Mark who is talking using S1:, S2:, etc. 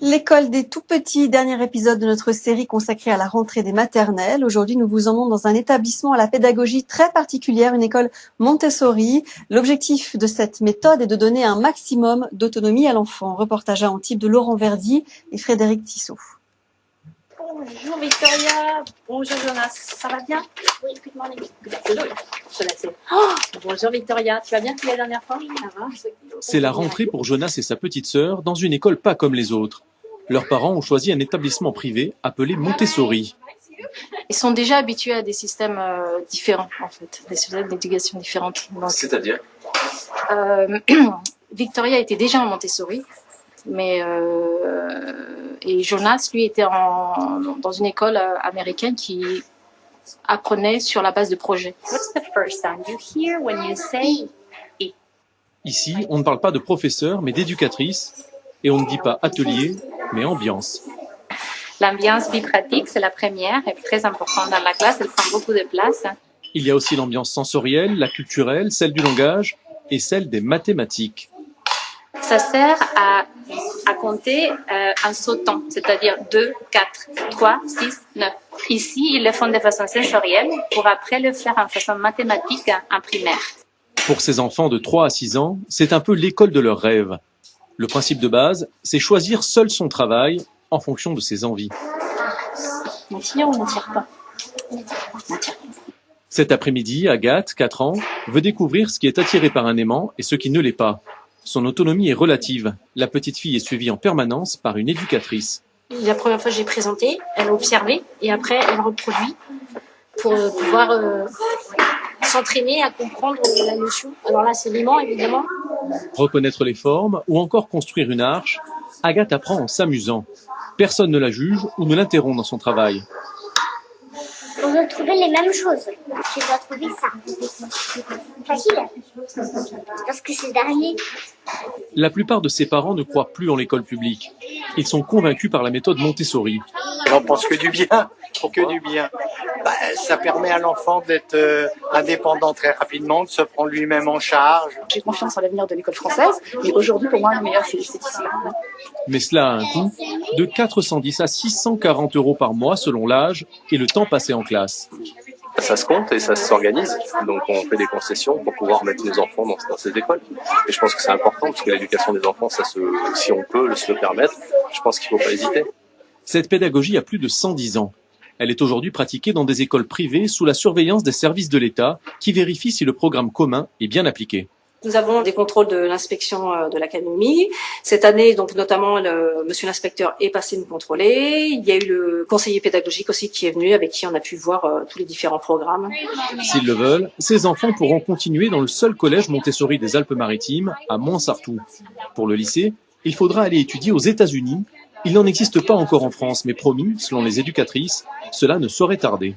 S1: L'école des tout-petits, dernier épisode de notre série consacrée à la rentrée des maternelles. Aujourd'hui, nous vous emmenons dans un établissement à la pédagogie très particulière, une école Montessori. L'objectif de cette méthode est de donner un maximum d'autonomie à l'enfant. Reportage à Antibes de Laurent Verdy et Frédéric Tissot.
S2: Bonjour Victoria, bonjour Jonas, ça va bien?
S3: Oui, good morning.
S2: Bonjour Victoria, tu vas bien depuis la dernière fois? Ça va?
S4: C'est la rentrée pour Jonas et sa petite sœur dans une école pas comme les autres. Leurs parents ont choisi un établissement privé appelé Montessori.
S2: Ils sont déjà habitués à des systèmes différents en fait, des systèmes d'éducation différentes.
S4: C'est-à-dire
S2: Victoria était déjà en Montessori, mais et Jonas lui était dans une école américaine qui apprenait sur la base de projets.
S3: What's the first sound you hear when you say it?
S4: Ici, on ne parle pas de professeur, mais d'éducatrice. Et on ne dit pas atelier, mais ambiance.
S3: L'ambiance bipratique, c'est la première, et très importante dans la classe, elle prend beaucoup de place.
S4: Il y a aussi l'ambiance sensorielle, la culturelle, celle du langage et celle des mathématiques.
S3: Ça sert à compter en sautant, c'est-à-dire 2, 4, 3, 6, 9. Ici, ils le font de façon sensorielle pour après le faire en façon mathématique en primaire.
S4: Pour ces enfants de 3 à 6 ans, c'est un peu l'école de leurs rêves. Le principe de base, c'est choisir seul son travail en fonction de ses envies.
S2: On tire ou on ne tire pas?
S4: Cet après-midi, Agathe, 4 ans, veut découvrir ce qui est attiré par un aimant et ce qui ne l'est pas. Son autonomie est relative. La petite fille est suivie en permanence par une éducatrice.
S5: La première fois, j'ai présenté, elle a observé et après, elle reproduit pour pouvoir s'entraîner à comprendre la notion. Alors là, c'est l'aimant, évidemment.
S4: Reconnaître les formes ou encore construire une arche, Agathe apprend en s'amusant. Personne ne la juge ou ne l'interrompt dans son travail.
S6: On doit trouver les mêmes choses. Tu dois trouver ça. Facile. Parce que c'est dernier.
S4: La plupart de ses parents ne croient plus en l'école publique. Ils sont convaincus par la méthode Montessori.
S7: On pense que du bien, que du bien. Ça permet à l'enfant d'être indépendant très rapidement, de se prendre lui-même en charge.
S2: J'ai confiance en l'avenir de l'école française, mais aujourd'hui pour moi le meilleur c'est ici.
S4: Mais cela a un coût de 410 à 640 € par mois selon l'âge et le temps passé en classe.
S8: Ça se compte et ça s'organise, donc on fait des concessions pour pouvoir mettre nos enfants dans ces écoles. Et je pense que c'est important parce que l'éducation des enfants, si on peut se le permettre, je pense qu'il ne faut pas hésiter.
S4: Cette pédagogie a plus de 110 ans. Elle est aujourd'hui pratiquée dans des écoles privées sous la surveillance des services de l'État qui vérifient si le programme commun est bien appliqué.
S5: Nous avons des contrôles de l'inspection de l'académie. Cette année, donc notamment, monsieur l'inspecteur est passé nous contrôler. Il y a eu le conseiller pédagogique aussi qui est venu, avec qui on a pu voir tous les différents programmes.
S4: S'ils le veulent, ces enfants pourront continuer dans le seul collège Montessori des Alpes-Maritimes, à Montsartou. Pour le lycée, il faudra aller étudier aux États-Unis. Il n'en existe pas encore en France, mais promis, selon les éducatrices, cela ne saurait tarder.